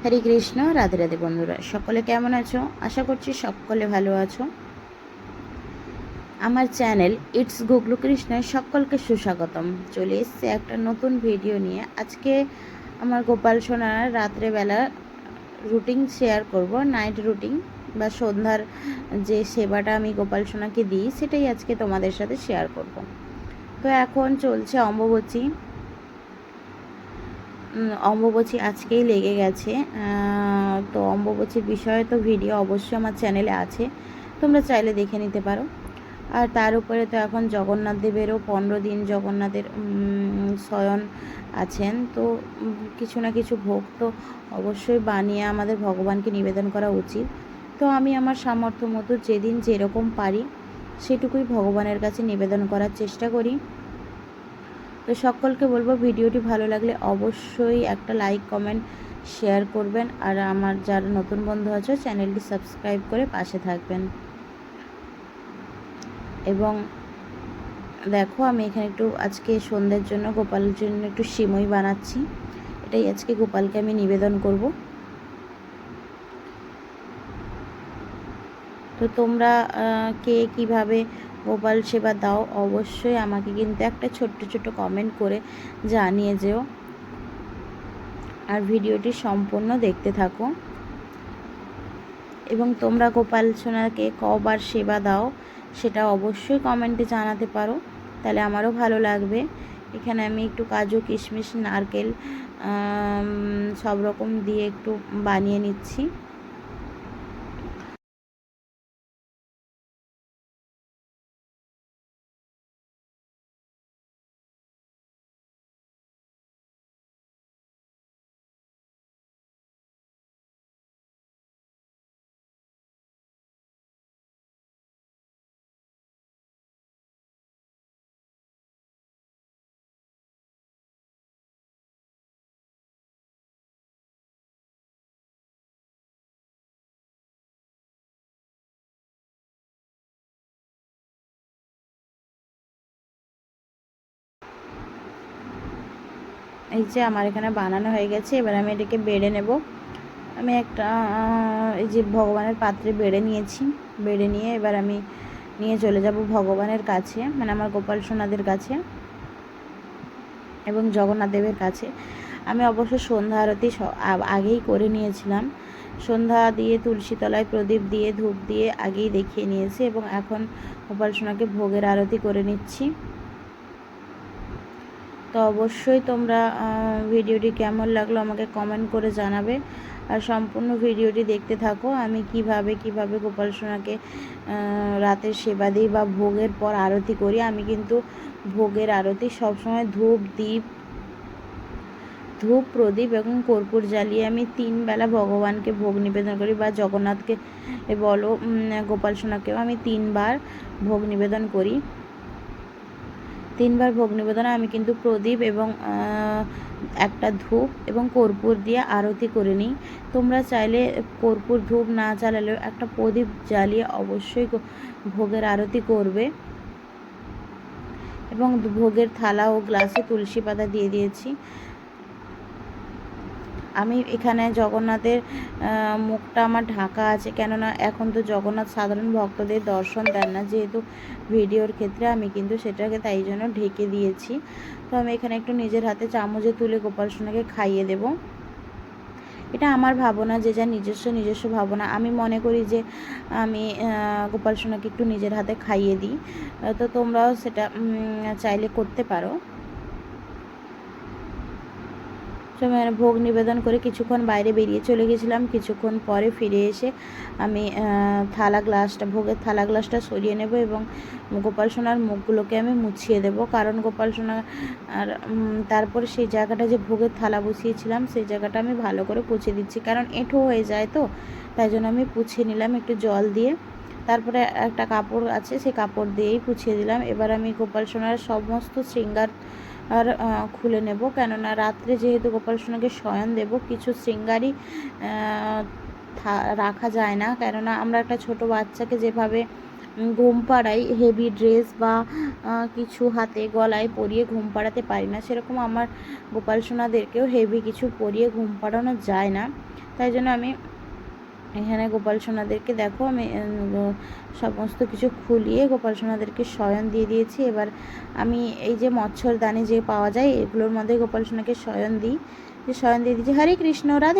হরে কৃষ্ণ। রাধে রাধে বন্ধুরা, সকলে কেমন আছো? আশা করছি সকলে ভালো আছো। আমার চ্যানেল ইটস গুগলু কৃষ্ণের সকলকে সুস্বাগতম। চলে এসছে একটা নতুন ভিডিও নিয়ে। আজকে আমার গোপাল সোনার রাত্রেবেলা রুটিন শেয়ার করব, নাইট রুটিন বা সন্ধ্যার যে সেবাটা আমি গোপাল সোনাকে দিই সেটাই আজকে তোমাদের সাথে শেয়ার করব। তো এখন চলছে অম্বুবাচী আজকেই লেগে গেছে। তো অম্বুবাচীর বিষয়ে তো ভিডিও অবশ্যই আমার চ্যানেলে আছে, তোমরা চাইলে দেখে নিতে পারো। আর তার উপরে তো এখন জগন্নাথ দেবেরও 15 দিন জগন্নাথের শয়ন আছেন। তো কিছু না কিছু ভোগ তো অবশ্যই বানিয়ে আমাদের ভগবানকে নিবেদন করা উচিত। তো আমি আমার সামর্থ্য মতো যেদিন যেরকম পারি সেটুকুই ভগবানের কাছে নিবেদন করার চেষ্টা করি। তো সকলকে বলবো ভিডিওটি ভালো লাগলে অবশ্যই একটা লাইক কমেন্ট শেয়ার করবেন। আর আমার যারা নতুন বন্ধু আছে চ্যানেলটি সাবস্ক্রাইব করে পাশে থাকবেন। এবং দেখো আমি এখানে একটু আজকে সন্ধ্যের জন্য গোপালের জন্য একটু সিমই বানাচ্ছি। এটাই আজকে গোপালকে আমি নিবেদন করব। তো তোমরা কে কীভাবে গোপাল সেবা দাও অবশ্যই আমাকে কিন্তু একটা ছোট্ট ছোট্ট কমেন্ট করে জানিয়ে যেও। আর ভিডিওটি সম্পূর্ণ দেখতে থাকো। এবং তোমরা গোপাল সোনাকে কবার সেবা দাও সেটা অবশ্যই কমেন্টে জানাতে পারো, তাহলে আমারও ভালো লাগবে। এখানে আমি একটু কাজু কিশমিশ নারকেল সব রকম দিয়ে একটু বানিয়ে নিচ্ছি। এই যে আমার এখানে বানানো হয়ে গেছে, এবার আমি এটাকে বেড়ে নেব। আমি একটা এই যে ভগবানের পাত্রে বেড়ে নিয়েছি। বেড়ে নিয়ে এবার আমি নিয়ে চলে যাব ভগবানের কাছে, মানে আমার গোপাল সোনাদের কাছে এবং জগন্নাথ দেবের কাছে। আমি অবশ্য সন্ধ্যা আরতি আগেই করে নিয়েছিলাম। সন্ধ্যা দিয়ে তুলসী তলায় প্রদীপ দিয়ে ধূপ দিয়ে আগেই দেখিয়ে নিয়েছি এবং এখন গোপাল সোনাকে ভোগের আরতি করে নিচ্ছি। তো অবশ্যই তোমরা ভিডিওটি কেমন লাগলো আমাকে কমেন্ট করে জানাবে। আর সম্পূর্ণ ভিডিওটি দেখতে থাকো আমি কিভাবে গোপাল সোনাকে রাতের সেবা দিই বা ভোগের পর আরতি করি। আমি কিন্তু ভোগের আরতি সবসময় ধূপ প্রদীপ এবং কর্পূর জ্বালিয়ে আমি 3 বেলা ভগবানকে ভোগ নিবেদন করি, বা জগন্নাথকে বলো গোপাল সোনাকেও আমি 3 বার ভোগ নিবেদন করি। 3 বার ভোগ নিবেদনে আমি কিন্তু প্রদীপ এবং একটা ধূপ এবং কর্পূর দিয়ে আরতি করে নিই। তোমরা চাইলে কর্পূর ধূপ না জ্বালালেও একটা প্রদীপ জ্বালিয়ে অবশ্যই ভোগের আরতি করবে। এবং ভোগের থালা ও গ্লাসে তুলসী পাতা দিয়ে দিয়েছি। আমি এখানে জগন্নাথের মুখটা আমার ঢাকা আছে, কেননা এখন তো জগন্নাথ সাধারণ ভক্তদের দর্শন দেন না, যেহেতু ভিডিওর ক্ষেত্রে আমি কিন্তু সেটাকে তাই জন্য ঢেকে দিয়েছি। তো আমি এখানে একটু নিজের হাতে চামচে তুলে গোপাল সোনাকে খাইয়ে দেব। এটা আমার ভাবনা, যে যা নিজস্ব ভাবনা। আমি মনে করি যে আমি গোপাল সোনাকে একটু নিজের হাতে খাইয়ে দিই। তো তোমরাও সেটা চাইলে করতে পারো। ভোগ নিবেদন করে কিছুক্ষণ বাইরে বেরিয়ে চলে গেছিলাম। কিছুক্ষণ পরে ফিরে এসে আমি ভোগের থালা গ্লাসটা সরিয়ে নেব এবং গোপাল সোনার মুখগুলোকে আমি মুছিয়ে দেব। কারণ গোপাল সোনা আর তারপরে সেই জায়গাটা যে ভোগের থালা বসিয়েছিলাম সেই জায়গাটা আমি ভালো করে পুছে দিচ্ছি, কারণ এঁঠো হয়ে যায়। তো তাই জন্য আমি পুছিয়ে নিলাম একটু জল দিয়ে। তারপরে একটা কাপড় আছে, সেই কাপড় দিয়েই পুছিয়ে দিলাম। এবার আমি গোপাল সোনার সমস্ত শৃঙ্গার খুলে নেব, কেননা রাত্রে যেহেতু গোপাল সোনাকে শয়ন দেব, কিছু শৃঙ্গারই রাখা যায় না। কেননা আমরা একটা ছোট বাচ্চাকে যেভাবে ঘুম পাড়াই হেভি ড্রেস বা কিছু হাতে গলায় পরিয়ে ঘুম পাড়াতে পারি না, সেরকম আমার গোপাল সোনাদেরকেও হেভি কিছু পরিয়ে ঘুম পাড়ানো যায় না। তাই জন্য আমি এখানে গোপাল সোনাদেরকে দেখো আমি সমস্ত কিছু খুলিয়ে গোপাল সোনাদেরকে শয়ন দিয়ে দিয়েছি। এবার আমি এই যে মচ্ছরদানি যে পাওয়া যায় এগুলোর মধ্যে গোপাল সোনাকে শয়ন দিয়ে দিয়েছি। হরে কৃষ্ণ, রাধে।